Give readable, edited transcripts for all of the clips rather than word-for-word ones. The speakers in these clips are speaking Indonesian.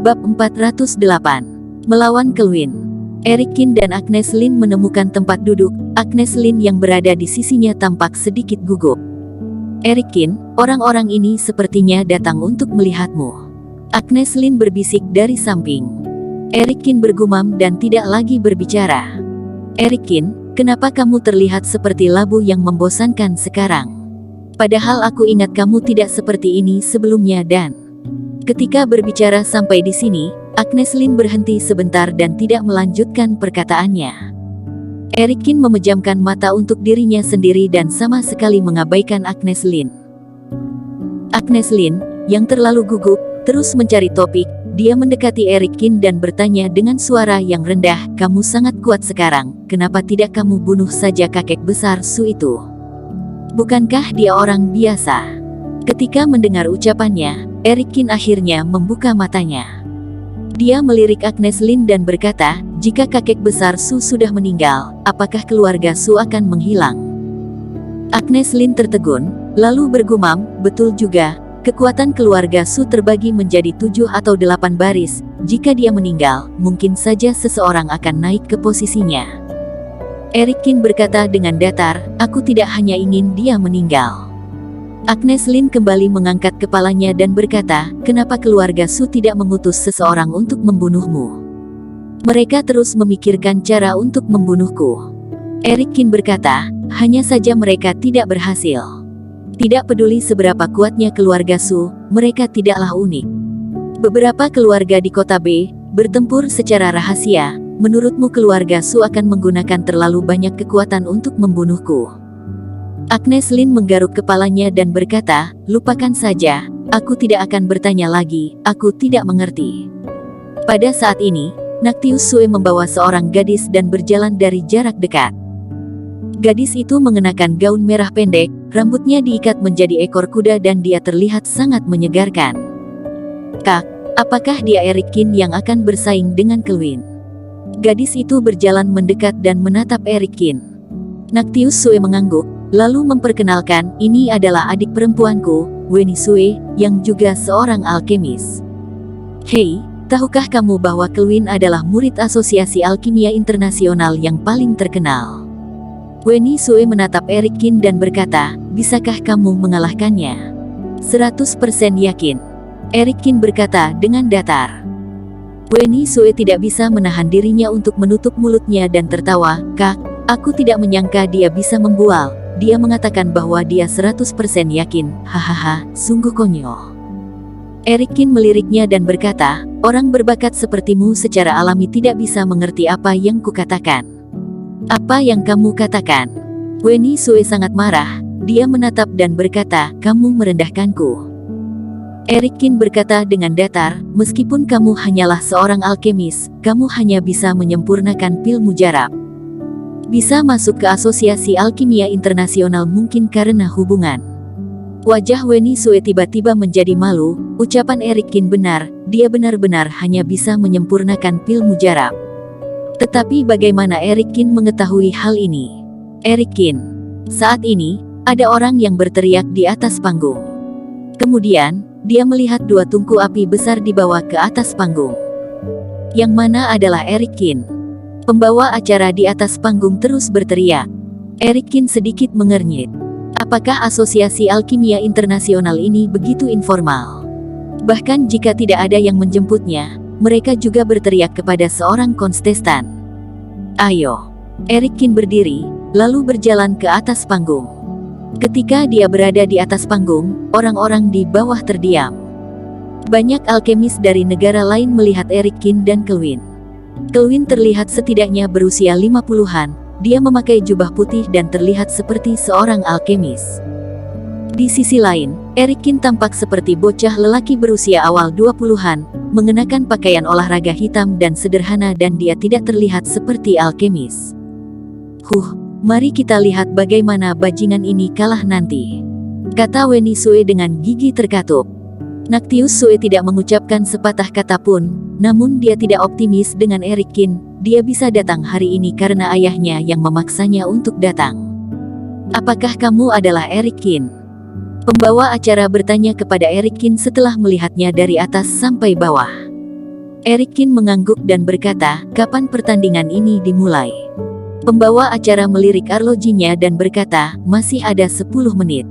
Bab 408. Melawan Kelvin. Eric Kin dan Agnes Lin menemukan tempat duduk. Agnes Lin yang berada di sisinya tampak sedikit gugup. Eric Kin, orang-orang ini sepertinya datang untuk melihatmu. Agnes Lin berbisik dari samping. Eric Kin bergumam dan tidak lagi berbicara. Eric Kin, kenapa kamu terlihat seperti labu yang membosankan sekarang? Padahal aku ingat kamu tidak seperti ini sebelumnya dan... Ketika berbicara sampai di sini, Agnes Lin berhenti sebentar dan tidak melanjutkan perkataannya. Eric Kin memejamkan mata untuk dirinya sendiri dan sama sekali mengabaikan Agnes Lin. Agnes Lin, yang terlalu gugup, terus mencari topik. Dia mendekati Eric Kin dan bertanya dengan suara yang rendah, "Kamu sangat kuat sekarang, kenapa tidak kamu bunuh saja kakek besar Su itu? Bukankah dia orang biasa?" Ketika mendengar ucapannya, Eric Kin akhirnya membuka matanya. Dia melirik Agnes Lin dan berkata, "Jika kakek besar Su sudah meninggal, apakah keluarga Su akan menghilang?" Agnes Lin tertegun, lalu bergumam, "Betul juga, kekuatan keluarga Su terbagi menjadi 7 atau 8 baris. Jika dia meninggal, mungkin saja seseorang akan naik ke posisinya." Eric Kin berkata dengan datar, "Aku tidak hanya ingin dia meninggal." Agnes Lin kembali mengangkat kepalanya dan berkata, "Kenapa keluarga Su tidak mengutus seseorang untuk membunuhmu? Mereka terus memikirkan cara untuk membunuhku." Eric Kin berkata, "Hanya saja mereka tidak berhasil. Tidak peduli seberapa kuatnya keluarga Su, mereka tidaklah unik. Beberapa keluarga di kota B bertempur secara rahasia. Menurutmu keluarga Su akan menggunakan terlalu banyak kekuatan untuk membunuhku?" Agnes Lin menggaruk kepalanya dan berkata, "Lupakan saja, aku tidak akan bertanya lagi, aku tidak mengerti." Pada saat ini, Nactius Sue membawa seorang gadis dan berjalan dari jarak dekat. Gadis itu mengenakan gaun merah pendek, rambutnya diikat menjadi ekor kuda dan dia terlihat sangat menyegarkan. "Kak, apakah dia Eric Kin yang akan bersaing dengan Kelvin?" Gadis itu berjalan mendekat dan menatap Eric Kin. Nactius Sue mengangguk, lalu memperkenalkan, "Ini adalah adik perempuanku, Wenny Sue, yang juga seorang alkemis. Hei, tahukah kamu bahwa Kelvin adalah murid Asosiasi Alkimia Internasional yang paling terkenal?" Wenny Sue menatap Eric Kin dan berkata, "Bisakah kamu mengalahkannya?" "100% yakin," Eric Kin berkata dengan datar. Wenny Sue tidak bisa menahan dirinya untuk menutup mulutnya dan tertawa, "Kak, aku tidak menyangka dia bisa membual. Dia mengatakan bahwa dia 100% yakin, hahaha, sungguh konyol." Eric Kin meliriknya dan berkata, "Orang berbakat sepertimu secara alami tidak bisa mengerti apa yang kukatakan." "Apa yang kamu katakan?" Wenny Sue sangat marah, dia menatap dan berkata, "Kamu merendahkanku." Eric Kin berkata dengan datar, "Meskipun kamu hanyalah seorang alkemis, kamu hanya bisa menyempurnakan pil mujarab. Bisa masuk ke Asosiasi Alkimia Internasional mungkin karena hubungan." Wajah Wenny Sue tiba-tiba menjadi malu. Ucapan Eric Kin benar, dia benar-benar hanya bisa menyempurnakan pil mujarab. Tetapi bagaimana Eric Kin mengetahui hal ini? Eric Kin. Saat ini, ada orang yang berteriak di atas panggung. Kemudian, dia melihat 2 tungku api besar dibawa ke atas panggung. Yang mana adalah Eric Kin? Pembawa acara di atas panggung terus berteriak. Eric Kin sedikit mengernyit. Apakah Asosiasi Alkimia Internasional ini begitu informal? Bahkan jika tidak ada yang menjemputnya, mereka juga berteriak kepada seorang kontestan. "Ayo." Eric Kin berdiri, lalu berjalan ke atas panggung. Ketika dia berada di atas panggung, orang-orang di bawah terdiam. Banyak alkemis dari negara lain melihat Eric Kin dan Kelvin. Kelvin terlihat setidaknya berusia 50-an, dia memakai jubah putih dan terlihat seperti seorang alkemis. Di sisi lain, Eric Kin tampak seperti bocah lelaki berusia awal 20-an, mengenakan pakaian olahraga hitam dan sederhana dan dia tidak terlihat seperti alkemis. Mari kita lihat bagaimana bajingan ini kalah nanti," kata Wenny Sue dengan gigi terkatup. Nactius Sue tidak mengucapkan sepatah kata pun, namun dia tidak optimis dengan Eric Kin. Dia bisa datang hari ini karena ayahnya yang memaksanya untuk datang. "Apakah kamu adalah Eric Kin?" Pembawa acara bertanya kepada Eric Kin setelah melihatnya dari atas sampai bawah. Erikin mengangguk dan berkata, kapan pertandingan ini dimulai? Pembawa acara melirik arlojinya dan berkata, masih ada 10 menit.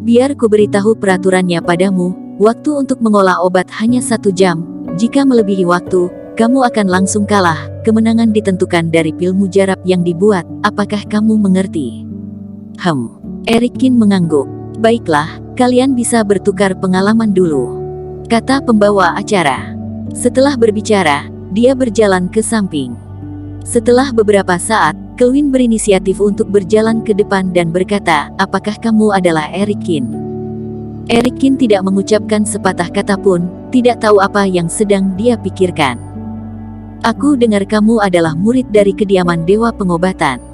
Biar ku beritahu peraturannya padamu, waktu untuk mengolah obat hanya 1 jam, jika melebihi waktu, kamu akan langsung kalah, kemenangan ditentukan dari pil mujarab yang dibuat, apakah kamu mengerti? Erikin mengangguk. Baiklah, kalian bisa bertukar pengalaman dulu, kata pembawa acara. Setelah berbicara, dia berjalan ke samping. Setelah beberapa saat, Kelvin berinisiatif untuk berjalan ke depan dan berkata, apakah kamu adalah Erikin? Erikin tidak mengucapkan sepatah kata pun, tidak tahu apa yang sedang dia pikirkan. Aku dengar kamu adalah murid dari kediaman Dewa Pengobatan.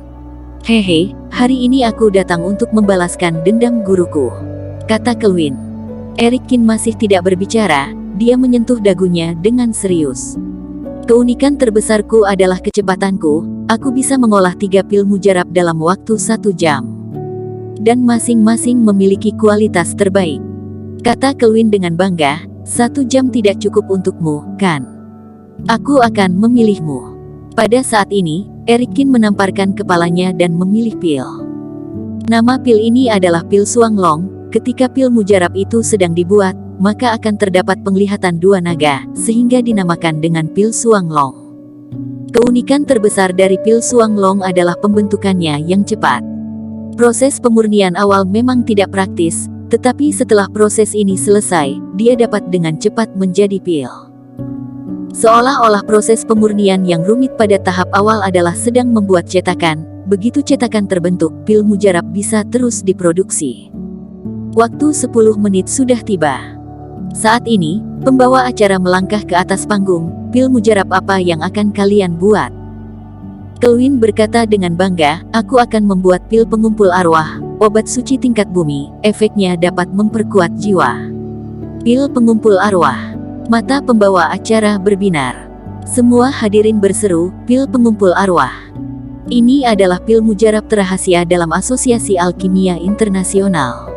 Hehe, hari ini aku datang untuk membalaskan dendam guruku, kata Kelvin. Erikin masih tidak berbicara, dia menyentuh dagunya dengan serius. Keunikan terbesarku adalah kecepatanku, aku bisa mengolah 3 pil mujarab dalam waktu 1 jam. Dan masing-masing memiliki kualitas terbaik, kata Kelvin dengan bangga. 1 jam tidak cukup untukmu, kan? Aku akan memilihmu. Pada saat ini, Erikin menamparkan kepalanya dan memilih pil. Nama pil ini adalah pil Suanglong. Ketika pil mujarab itu sedang dibuat, maka akan terdapat penglihatan 2 naga, sehingga dinamakan dengan pil Suanglong. Keunikan terbesar dari pil Suanglong adalah pembentukannya yang cepat. Proses pemurnian awal memang tidak praktis, tetapi setelah proses ini selesai, dia dapat dengan cepat menjadi pil. Seolah-olah proses pemurnian yang rumit pada tahap awal adalah sedang membuat cetakan. Begitu cetakan terbentuk, pil mujarab bisa terus diproduksi. Waktu 10 menit sudah tiba. Saat ini, pembawa acara melangkah ke atas panggung. Pil mujarab apa yang akan kalian buat? Kelvin berkata dengan bangga, aku akan membuat pil pengumpul arwah, obat suci tingkat bumi, efeknya dapat memperkuat jiwa. Pil pengumpul arwah. Mata pembawa acara berbinar. Semua hadirin berseru, pil pengumpul arwah. Ini adalah pil mujarab terrahasia dalam Asosiasi Alkimia Internasional.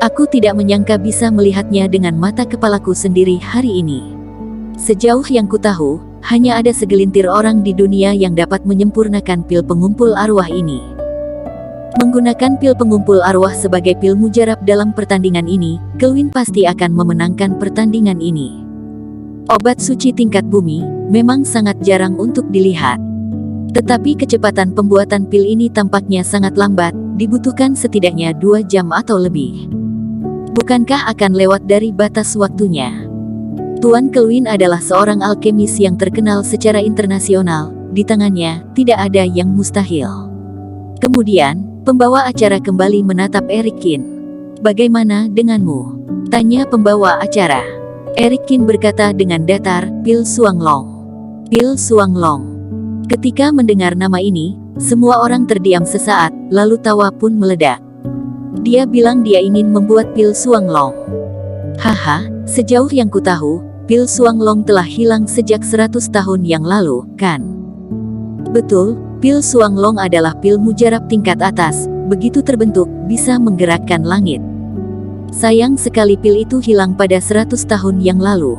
Aku tidak menyangka bisa melihatnya dengan mata kepalaku sendiri hari ini. Sejauh yang kutahu, hanya ada segelintir orang di dunia yang dapat menyempurnakan pil pengumpul arwah ini. Menggunakan pil pengumpul arwah sebagai pil mujarab dalam pertandingan ini, Kelvin pasti akan memenangkan pertandingan ini. Obat suci tingkat bumi memang sangat jarang untuk dilihat. Tetapi kecepatan pembuatan pil ini tampaknya sangat lambat, dibutuhkan setidaknya 2 jam atau lebih. Bukankah akan lewat dari batas waktunya? Tuan Kelvin adalah seorang alkemis yang terkenal secara internasional, di tangannya tidak ada yang mustahil. Kemudian, pembawa acara kembali menatap Erikin. Bagaimana denganmu? Tanya pembawa acara. Erikin berkata dengan datar, pil Suanglong. Pil Suanglong. Ketika mendengar nama ini, semua orang terdiam sesaat, lalu tawa pun meledak. Dia bilang dia ingin membuat pil Suanglong. Haha, sejauh yang kutahu, pil Suanglong telah hilang sejak 100 tahun yang lalu, kan? Betul, pil Suanglong adalah pil mujarab tingkat atas, begitu terbentuk, bisa menggerakkan langit. Sayang sekali pil itu hilang pada 100 tahun yang lalu.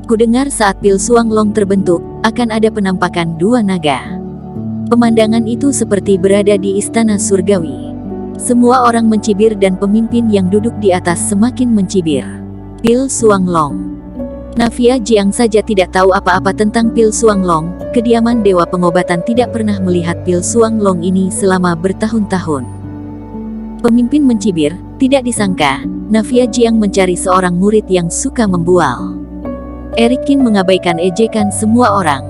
Kudengar saat pil Suanglong terbentuk, akan ada penampakan 2 naga. Pemandangan itu seperti berada di istana surgawi. Semua orang mencibir dan pemimpin yang duduk di atas semakin mencibir. Pil Suanglong. Nafia Jiang saja tidak tahu apa-apa tentang pil Suanglong. Kediaman Dewa Pengobatan tidak pernah melihat pil Suanglong ini selama bertahun-tahun. Pemimpin mencibir, tidak disangka, Nafia Jiang mencari seorang murid yang suka membual. Erikin mengabaikan ejekan semua orang.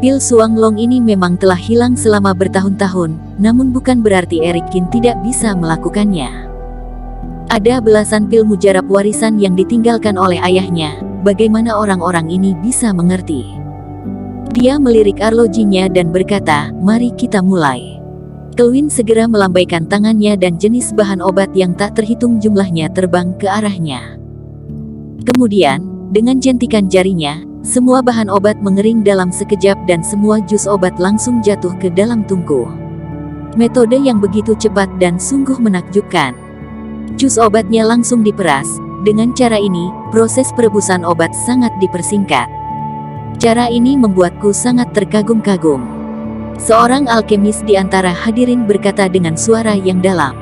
Pil Suanglong ini memang telah hilang selama bertahun-tahun, namun bukan berarti Erikin tidak bisa melakukannya. Ada belasan pil mujarab warisan yang ditinggalkan oleh ayahnya, bagaimana orang-orang ini bisa mengerti? Dia melirik arlojinya dan berkata, mari kita mulai. Kelvin segera melambaikan tangannya dan jenis bahan obat yang tak terhitung jumlahnya terbang ke arahnya. Kemudian, dengan jentikan jarinya, semua bahan obat mengering dalam sekejap dan semua jus obat langsung jatuh ke dalam tungku. Metode yang begitu cepat dan sungguh menakjubkan. Jus obatnya langsung diperas, dengan cara ini, proses perebusan obat sangat dipersingkat. Cara ini membuatku sangat terkagum-kagum. Seorang alkemis di antara hadirin berkata dengan suara yang dalam.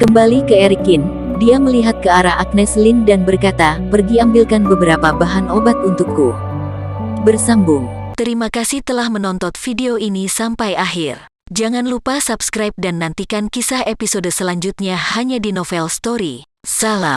Kembali ke Erikin, dia melihat ke arah Agnes Lin dan berkata, "Pergi ambilkan beberapa bahan obat untukku." Bersambung. Terima kasih telah menonton video ini sampai akhir. Jangan lupa subscribe dan nantikan kisah episode selanjutnya hanya di Novel Story. Salam.